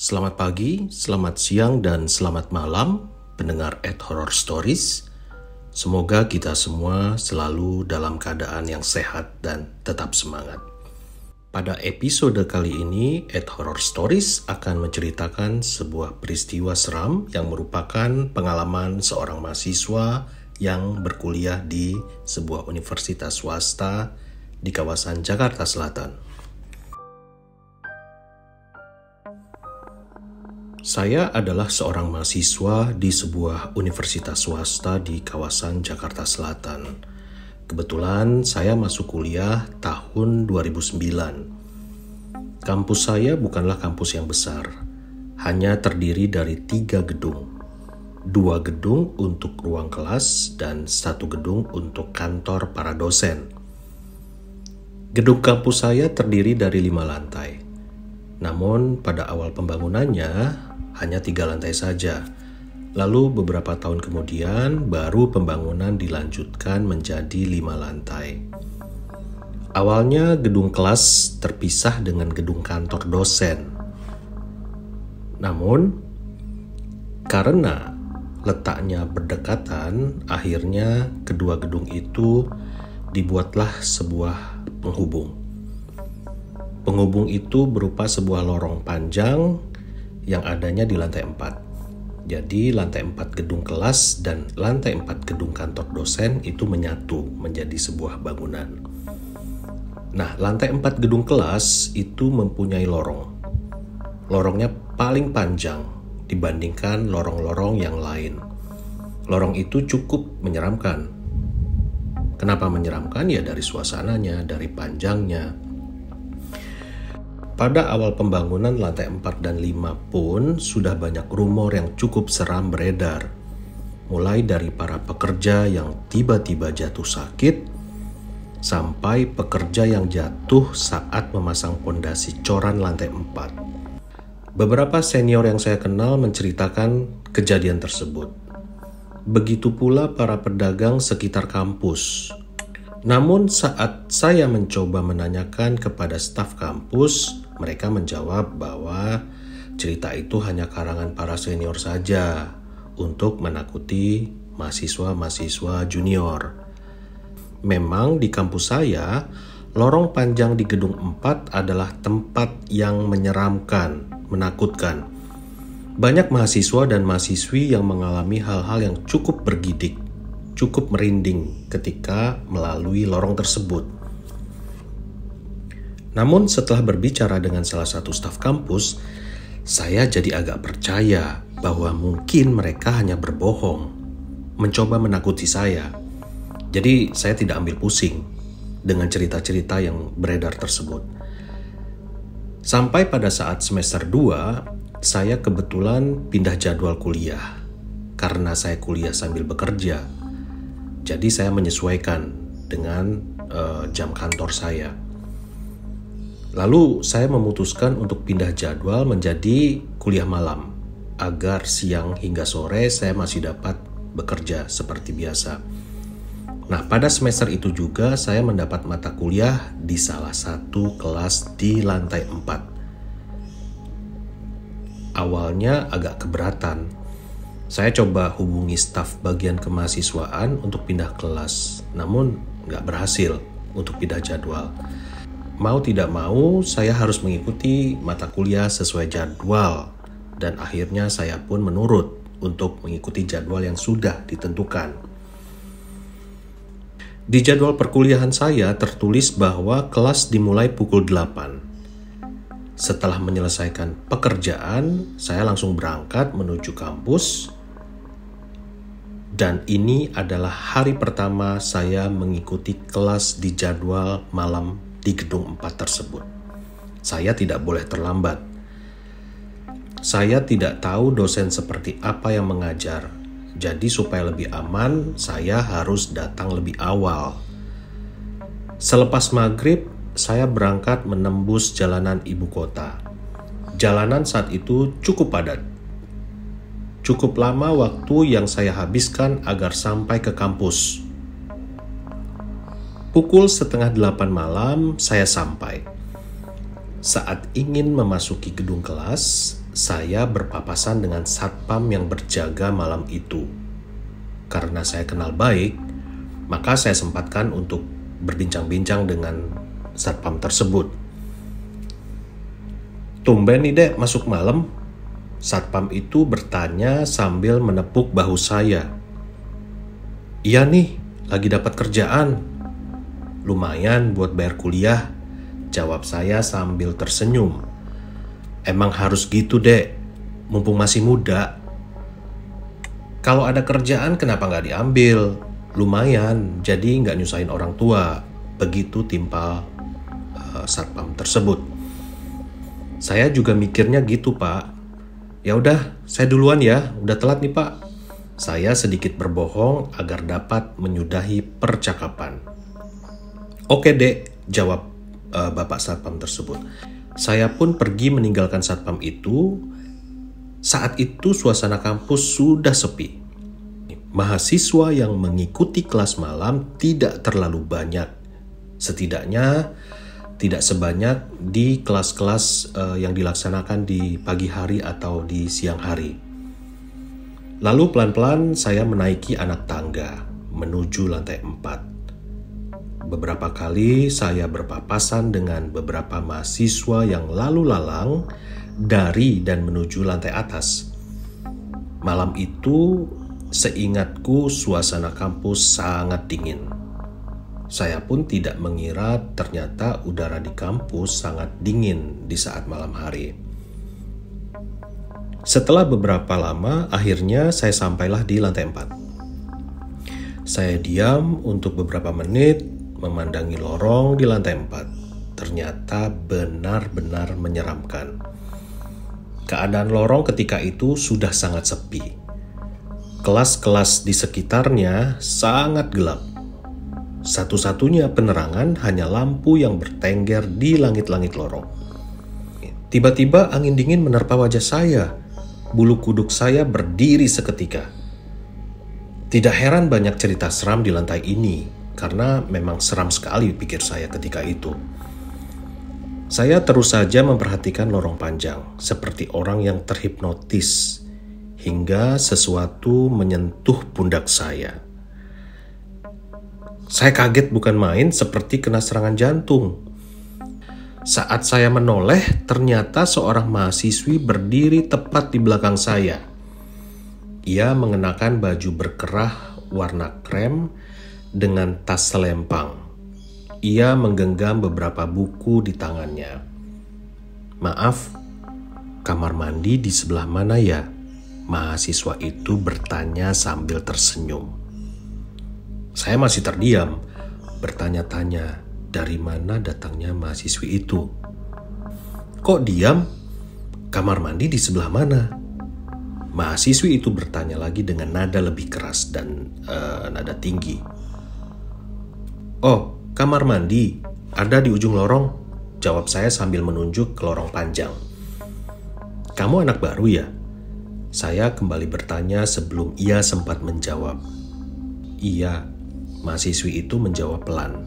Selamat pagi, selamat siang, dan selamat malam pendengar @Horror Stories. Semoga kita semua selalu dalam keadaan yang sehat dan tetap semangat. Pada episode kali ini, @Horror Stories akan menceritakan sebuah peristiwa seram yang merupakan pengalaman seorang mahasiswa yang berkuliah di sebuah universitas swasta di kawasan Jakarta Selatan. Saya adalah seorang mahasiswa di sebuah universitas swasta di kawasan Jakarta Selatan. Kebetulan saya masuk kuliah tahun 2009. Kampus saya bukanlah kampus yang besar, hanya terdiri dari 3 gedung. 2 gedung untuk ruang kelas dan 1 gedung untuk kantor para dosen. Gedung kampus saya terdiri dari 5 lantai. Namun pada awal pembangunannya hanya 3 lantai saja. Lalu beberapa tahun kemudian baru pembangunan dilanjutkan menjadi 5 lantai. Awalnya gedung kelas terpisah dengan gedung kantor dosen. Namun karena letaknya berdekatan, akhirnya kedua gedung itu dibuatlah sebuah penghubung. Penghubung itu berupa sebuah lorong panjang yang adanya di lantai 4. Jadi lantai 4 gedung kelas dan lantai 4 gedung kantor dosen itu menyatu menjadi sebuah bangunan. Nah, lantai 4 gedung kelas itu mempunyai lorong. Lorongnya paling panjang dibandingkan lorong-lorong yang lain. Lorong itu cukup menyeramkan. Kenapa menyeramkan? Ya dari suasananya, dari panjangnya. Pada awal pembangunan lantai 4 dan 5 pun sudah banyak rumor yang cukup seram beredar. Mulai dari para pekerja yang tiba-tiba jatuh sakit, sampai pekerja yang jatuh saat memasang pondasi coran lantai 4. Beberapa senior yang saya kenal menceritakan kejadian tersebut. Begitu pula para pedagang sekitar kampus. Namun saat saya mencoba menanyakan kepada staf kampus, mereka menjawab bahwa cerita itu hanya karangan para senior saja untuk menakuti mahasiswa-mahasiswa junior. Memang di kampus saya, lorong panjang di gedung 4 adalah tempat yang menyeramkan, menakutkan. Banyak mahasiswa dan mahasiswi yang mengalami hal-hal yang cukup bergidik, cukup merinding ketika melalui lorong tersebut. Namun setelah berbicara dengan salah satu staf kampus, saya jadi agak percaya bahwa mungkin mereka hanya berbohong, mencoba menakuti saya. Jadi saya tidak ambil pusing dengan cerita-cerita yang beredar tersebut. Sampai pada saat semester 2, saya kebetulan pindah jadwal kuliah. Karena saya kuliah sambil bekerja, jadi saya menyesuaikan dengan jam kantor saya. Lalu saya memutuskan untuk pindah jadwal menjadi kuliah malam, agar siang hingga sore saya masih dapat bekerja seperti biasa. Nah, pada semester itu juga saya mendapat mata kuliah di salah satu kelas di lantai 4. Awalnya agak keberatan. Saya coba hubungi staf bagian kemahasiswaan untuk pindah kelas, namun nggak berhasil untuk pindah jadwal. Mau tidak mau, saya harus mengikuti mata kuliah sesuai jadwal, dan akhirnya saya pun menurut untuk mengikuti jadwal yang sudah ditentukan. Di jadwal perkuliahan saya tertulis bahwa kelas dimulai pukul 8. Setelah menyelesaikan pekerjaan, saya langsung berangkat menuju kampus. Dan ini adalah hari pertama saya mengikuti kelas di jadwal malam di gedung 4 tersebut. Saya tidak boleh terlambat. Saya tidak tahu dosen seperti apa yang mengajar. Jadi supaya lebih aman, saya harus datang lebih awal. Selepas maghrib, saya berangkat menembus jalanan ibu kota. Jalanan saat itu cukup padat. Cukup lama waktu yang saya habiskan agar sampai ke kampus. Pukul 7:30 malam saya sampai. Saat ingin memasuki gedung kelas, saya berpapasan dengan satpam yang berjaga malam itu. Karena saya kenal baik, maka saya sempatkan untuk berbincang-bincang dengan satpam tersebut. "Tumben nih dek masuk malam?" Satpam itu bertanya sambil menepuk bahu saya. "Iya nih, lagi dapat kerjaan. Lumayan buat bayar kuliah," jawab saya sambil tersenyum. "Emang harus gitu dek, mumpung masih muda. Kalau ada kerjaan kenapa nggak diambil? Lumayan, jadi nggak nyusahin orang tua." Begitu timpal satpam tersebut. Saya juga mikirnya gitu pak. "Ya udah, saya duluan ya, udah telat nih pak." Saya sedikit berbohong agar dapat menyudahi percakapan. "Oke dek," jawab bapak satpam tersebut. Saya pun pergi meninggalkan satpam itu. Saat itu suasana kampus sudah sepi. Mahasiswa yang mengikuti kelas malam tidak terlalu banyak. Setidaknya tidak sebanyak di kelas-kelas yang dilaksanakan di pagi hari atau di siang hari. Lalu pelan-pelan saya menaiki anak tangga menuju lantai 4. Beberapa kali saya berpapasan dengan beberapa mahasiswa yang lalu lalang dari dan menuju lantai atas. Malam itu, seingatku suasana kampus sangat dingin. Saya pun tidak mengira ternyata udara di kampus sangat dingin di saat malam hari. Setelah beberapa lama, akhirnya saya sampailah di lantai 4. Saya diam untuk beberapa menit, memandangi lorong di lantai 4. Ternyata benar-benar menyeramkan. Keadaan lorong ketika itu sudah sangat sepi. Kelas-kelas di sekitarnya sangat gelap. Satu-satunya penerangan hanya lampu yang bertengger di langit-langit lorong. Tiba-tiba angin dingin menerpa wajah saya. Bulu kuduk saya berdiri seketika. Tidak heran banyak cerita seram di lantai ini, karena memang seram sekali pikir saya ketika itu. Saya terus saja memperhatikan lorong panjang, seperti orang yang terhipnotis, hingga sesuatu menyentuh pundak saya. Saya kaget bukan main, seperti kena serangan jantung. Saat saya menoleh, ternyata seorang mahasiswi berdiri tepat di belakang saya. Ia mengenakan baju berkerah warna krem dengan tas selempang. Ia menggenggam beberapa buku di tangannya. "Maaf, kamar mandi di sebelah mana ya?" Mahasiswa itu bertanya sambil tersenyum. Saya masih terdiam, bertanya-tanya dari mana datangnya mahasiswi itu. "Kok diam? Kamar mandi di sebelah mana?" Mahasiswi itu bertanya lagi dengan nada lebih keras dan nada tinggi. "Oh, kamar mandi ada di ujung lorong," jawab saya sambil menunjuk ke lorong panjang. "Kamu anak baru ya?" Saya kembali bertanya sebelum ia sempat menjawab. "Iya," mahasiswi itu menjawab pelan.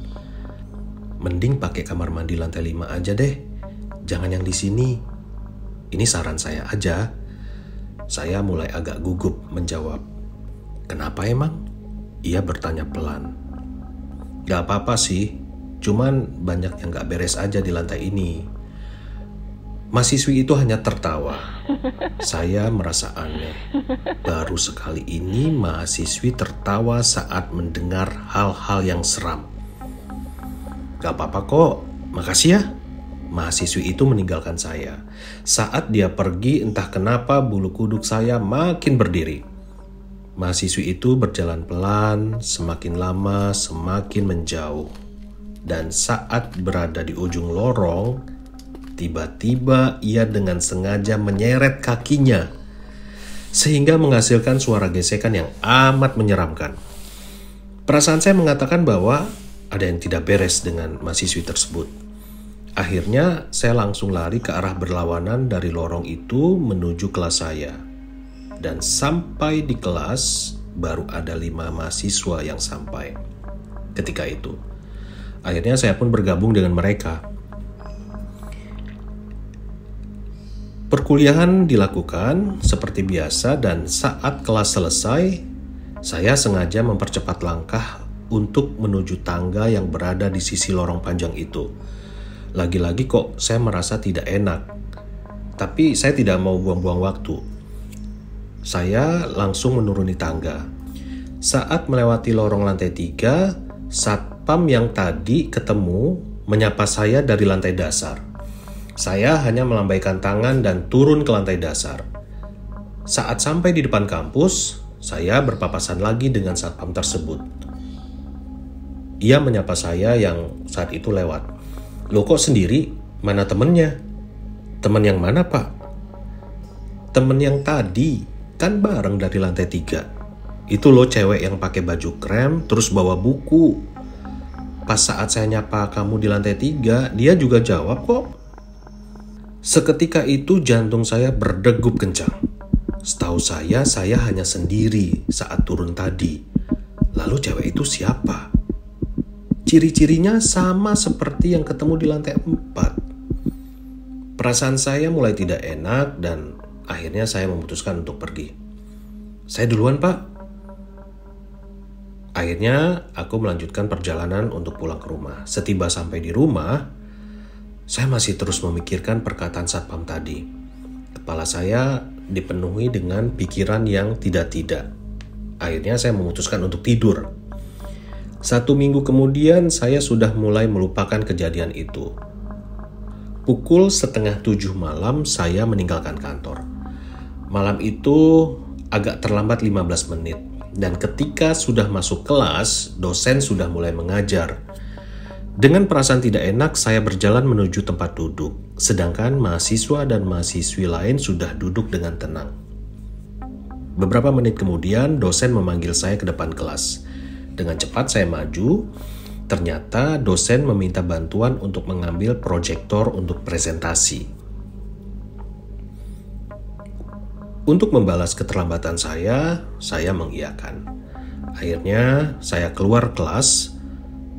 "Mending pakai kamar mandi lantai 5 aja deh, jangan yang di sini. Ini saran saya aja." Saya mulai agak gugup menjawab. "Kenapa emang?" Ia bertanya pelan. "Gak apa-apa sih, cuman banyak yang gak beres aja di lantai ini." Mahasiswi itu hanya tertawa. Saya merasa aneh. Baru sekali ini mahasiswi tertawa saat mendengar hal-hal yang seram. "Gak apa-apa kok, makasih ya." Mahasiswi itu meninggalkan saya. Saat dia pergi, entah kenapa bulu kuduk saya makin berdiri. Mahasiswi itu berjalan pelan, semakin lama semakin menjauh. Dan saat berada di ujung lorong, tiba-tiba ia dengan sengaja menyeret kakinya, sehingga menghasilkan suara gesekan yang amat menyeramkan. Perasaan saya mengatakan bahwa ada yang tidak beres dengan mahasiswi tersebut. Akhirnya saya langsung lari ke arah berlawanan dari lorong itu menuju kelas saya. Dan sampai di kelas, baru ada 5 mahasiswa yang sampai ketika itu. Akhirnya saya pun bergabung dengan mereka. Perkuliahan dilakukan seperti biasa dan saat kelas selesai, saya sengaja mempercepat langkah untuk menuju tangga yang berada di sisi lorong panjang itu. Lagi-lagi kok saya merasa tidak enak, tapi saya tidak mau buang-buang waktu. Saya langsung menuruni tangga. Saat melewati lorong lantai 3, satpam yang tadi ketemu menyapa saya dari lantai dasar. Saya hanya melambaikan tangan dan turun ke lantai dasar. Saat sampai di depan kampus, saya berpapasan lagi dengan satpam tersebut. Ia menyapa saya yang saat itu lewat. "Loh kok sendiri? Mana temennya?" "Temen yang mana, Pak?" "Temen yang tadi, kan bareng dari lantai 3. Itu loh cewek yang pakai baju krem terus bawa buku. Pas saat saya nyapa kamu di lantai 3, dia juga jawab kok." Seketika itu jantung saya berdegup kencang. Setahu saya hanya sendiri saat turun tadi. Lalu cewek itu siapa? Ciri-cirinya sama seperti yang ketemu di lantai 4. Perasaan saya mulai tidak enak dan akhirnya saya memutuskan untuk pergi. "Saya duluan, Pak." Akhirnya aku melanjutkan perjalanan untuk pulang ke rumah. Setiba sampai di rumah, saya masih terus memikirkan perkataan satpam tadi. Kepala saya dipenuhi dengan pikiran yang tidak-tidak. Akhirnya saya memutuskan untuk tidur. 1 minggu kemudian saya sudah mulai melupakan kejadian itu. Pukul 6:30 malam saya meninggalkan kantor. Malam itu agak terlambat 15 menit. Dan ketika sudah masuk kelas, dosen sudah mulai mengajar. Dengan perasaan tidak enak, saya berjalan menuju tempat duduk, sedangkan mahasiswa dan mahasiswi lain sudah duduk dengan tenang. Beberapa menit kemudian, dosen memanggil saya ke depan kelas. Dengan cepat saya maju, ternyata dosen meminta bantuan untuk mengambil proyektor untuk presentasi. Untuk membalas keterlambatan saya mengiyakan. Akhirnya saya keluar kelas.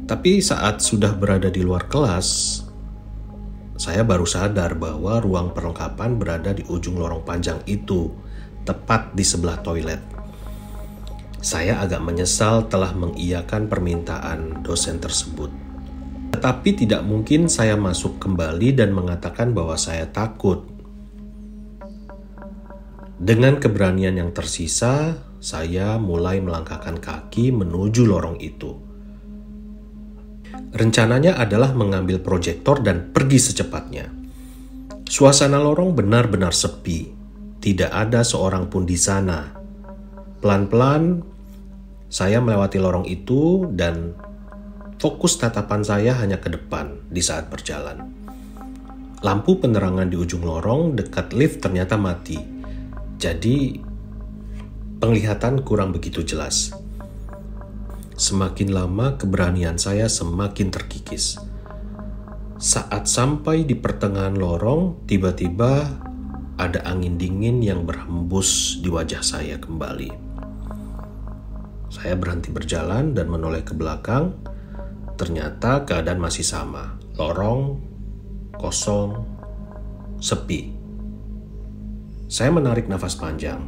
Tapi saat sudah berada di luar kelas, saya baru sadar bahwa ruang perlengkapan berada di ujung lorong panjang itu, tepat di sebelah toilet. Saya agak menyesal telah mengiyakan permintaan dosen tersebut. Tetapi tidak mungkin saya masuk kembali dan mengatakan bahwa saya takut. Dengan keberanian yang tersisa, saya mulai melangkahkan kaki menuju lorong itu. Rencananya adalah mengambil proyektor dan pergi secepatnya. Suasana lorong benar-benar sepi. Tidak ada seorang pun di sana. Pelan-pelan, saya melewati lorong itu dan fokus tatapan saya hanya ke depan di saat berjalan. Lampu penerangan di ujung lorong dekat lift ternyata mati. Jadi, penglihatan kurang begitu jelas. Semakin lama keberanian saya semakin terkikis. Saat sampai di pertengahan lorong, tiba-tiba ada angin dingin yang berhembus di wajah saya kembali. Saya berhenti berjalan dan menoleh ke belakang. Ternyata keadaan masih sama. Lorong, kosong, sepi. Saya menarik nafas panjang,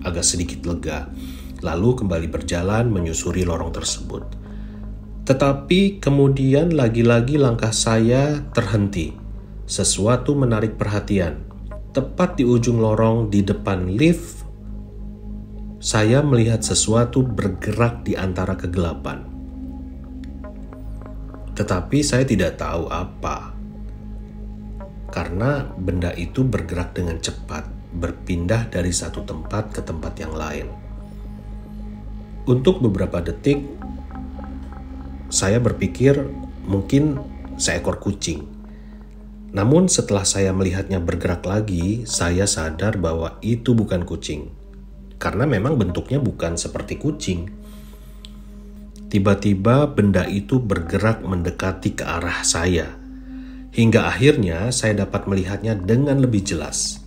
agak sedikit lega. Lalu kembali berjalan menyusuri lorong tersebut. Tetapi kemudian lagi-lagi langkah saya terhenti. Sesuatu menarik perhatian. Tepat di ujung lorong di depan lift, saya melihat sesuatu bergerak di antara kegelapan. Tetapi saya tidak tahu apa. Karena benda itu bergerak dengan cepat, berpindah dari satu tempat ke tempat yang lain. Untuk beberapa detik, saya berpikir mungkin seekor kucing. Namun setelah saya melihatnya bergerak lagi, saya sadar bahwa itu bukan kucing. Karena memang bentuknya bukan seperti kucing. Tiba-tiba benda itu bergerak mendekati ke arah saya. Hingga akhirnya saya dapat melihatnya dengan lebih jelas.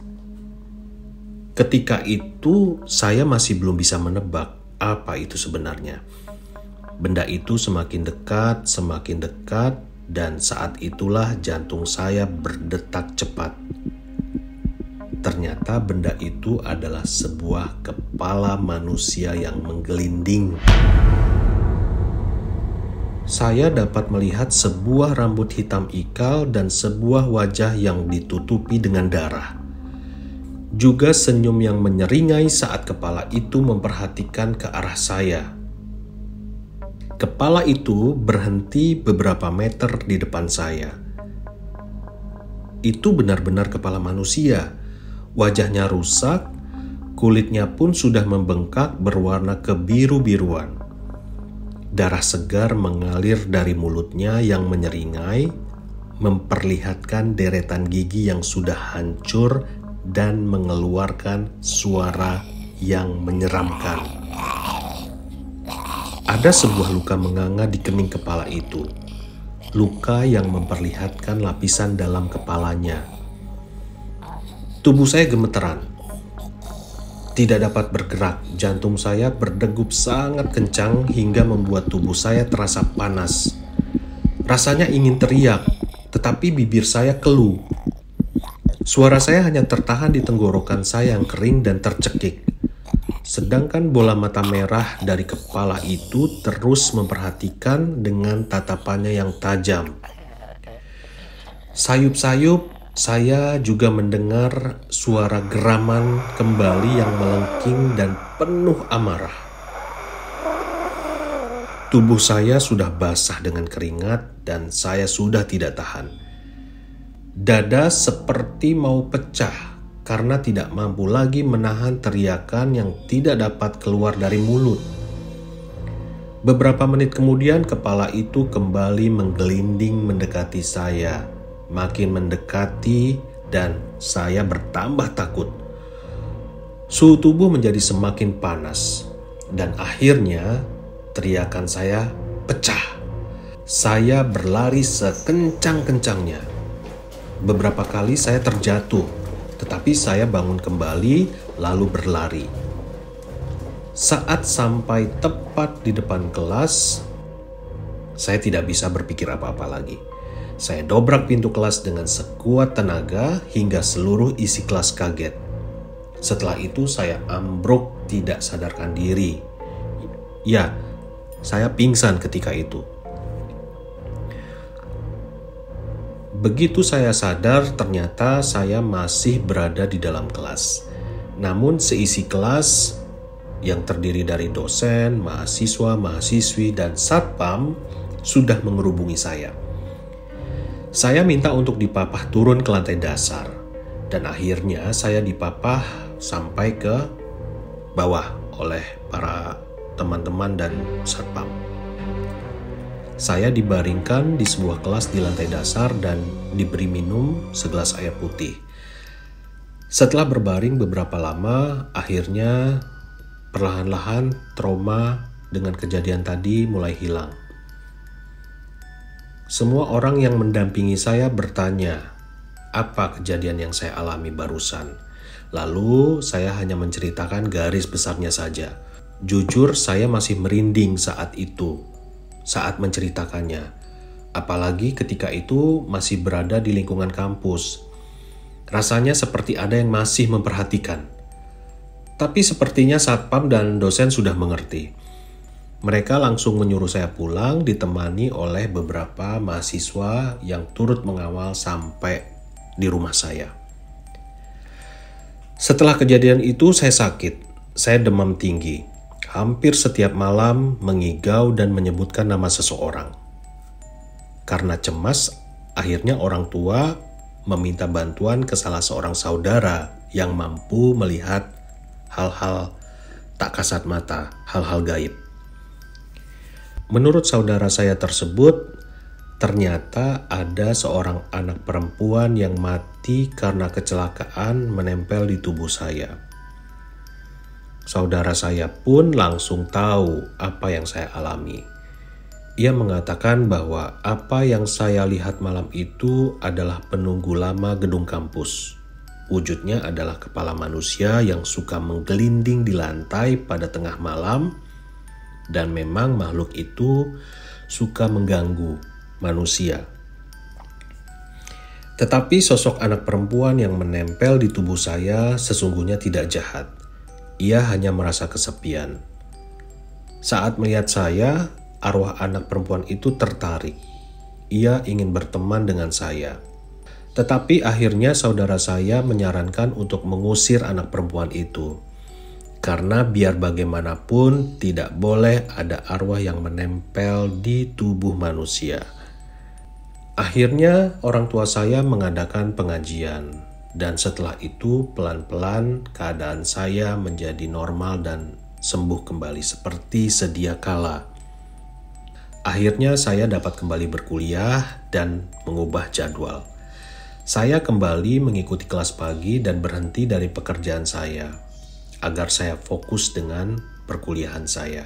Ketika itu saya masih belum bisa menebak apa itu sebenarnya. Benda itu semakin dekat, dan saat itulah jantung saya berdetak cepat. Ternyata benda itu adalah sebuah kepala manusia yang menggelinding. Saya dapat melihat sebuah rambut hitam ikal dan sebuah wajah yang ditutupi dengan darah. Juga senyum yang menyeringai saat kepala itu memperhatikan ke arah saya. Kepala itu berhenti beberapa meter di depan saya. Itu benar-benar kepala manusia. Wajahnya rusak, kulitnya pun sudah membengkak berwarna kebiru-biruan. Darah segar mengalir dari mulutnya yang menyeringai, memperlihatkan deretan gigi yang sudah hancur dan mengeluarkan suara yang menyeramkan. Ada sebuah luka menganga di kening kepala itu. Luka yang memperlihatkan lapisan dalam kepalanya. Tubuh saya gemeteran. Tidak dapat bergerak, jantung saya berdegup sangat kencang hingga membuat tubuh saya terasa panas. Rasanya ingin teriak, tetapi bibir saya keluh. Suara saya hanya tertahan di tenggorokan saya yang kering dan tercekik. Sedangkan bola mata merah dari kepala itu terus memperhatikan dengan tatapannya yang tajam. Sayup-sayup, saya juga mendengar suara geraman kembali yang melengking dan penuh amarah. Tubuh saya sudah basah dengan keringat dan saya sudah tidak tahan. Dada seperti mau pecah karena tidak mampu lagi menahan teriakan yang tidak dapat keluar dari mulut. Beberapa menit kemudian kepala itu kembali menggelinding mendekati saya. Makin mendekati dan saya bertambah takut. Suhu tubuh menjadi semakin panas dan akhirnya teriakan saya pecah. Saya berlari sekencang-kencangnya. Beberapa kali saya terjatuh, tetapi saya bangun kembali lalu berlari. Saat sampai tepat di depan kelas, saya tidak bisa berpikir apa-apa lagi. Saya dobrak pintu kelas dengan sekuat tenaga hingga seluruh isi kelas kaget. Setelah itu saya ambruk tidak sadarkan diri. Ya, saya pingsan ketika itu. Begitu saya sadar, ternyata saya masih berada di dalam kelas. Namun seisi kelas yang terdiri dari dosen, mahasiswa, mahasiswi, dan satpam sudah mengerubungi saya. Saya minta untuk dipapah turun ke lantai dasar, dan akhirnya saya dipapah sampai ke bawah oleh para teman-teman dan satpam. Saya dibaringkan di sebuah kelas di lantai dasar dan diberi minum segelas air putih. Setelah berbaring beberapa lama, akhirnya perlahan-lahan trauma dengan kejadian tadi mulai hilang. Semua orang yang mendampingi saya bertanya, apa kejadian yang saya alami barusan? Lalu saya hanya menceritakan garis besarnya saja. Jujur saya masih merinding saat itu, saat menceritakannya. Apalagi ketika itu masih berada di lingkungan kampus. Rasanya seperti ada yang masih memperhatikan. Tapi sepertinya satpam dan dosen sudah mengerti. Mereka langsung menyuruh saya pulang ditemani oleh beberapa mahasiswa yang turut mengawal sampai di rumah saya. Setelah kejadian itu saya sakit, saya demam tinggi. Hampir setiap malam mengigau dan menyebutkan nama seseorang. Karena cemas, akhirnya orang tua meminta bantuan ke salah seorang saudara yang mampu melihat hal-hal tak kasat mata, hal-hal gaib. Menurut saudara saya tersebut, ternyata ada seorang anak perempuan yang mati karena kecelakaan menempel di tubuh saya. Saudara saya pun langsung tahu apa yang saya alami. Ia mengatakan bahwa apa yang saya lihat malam itu adalah penunggu lama gedung kampus. Wujudnya adalah kepala manusia yang suka menggelinding di lantai pada tengah malam, dan memang makhluk itu suka mengganggu manusia. Tetapi sosok anak perempuan yang menempel di tubuh saya sesungguhnya tidak jahat. Ia hanya merasa kesepian. Saat melihat saya, arwah anak perempuan itu tertarik. Ia ingin berteman dengan saya. Tetapi akhirnya saudara saya menyarankan untuk mengusir anak perempuan itu. Karena biar bagaimanapun tidak boleh ada arwah yang menempel di tubuh manusia. Akhirnya orang tua saya mengadakan pengajian. Dan setelah itu pelan-pelan keadaan saya menjadi normal dan sembuh kembali seperti sedia kala. Akhirnya saya dapat kembali berkuliah dan mengubah jadwal. Saya kembali mengikuti kelas pagi dan berhenti dari pekerjaan saya, agar saya fokus dengan perkuliahan saya.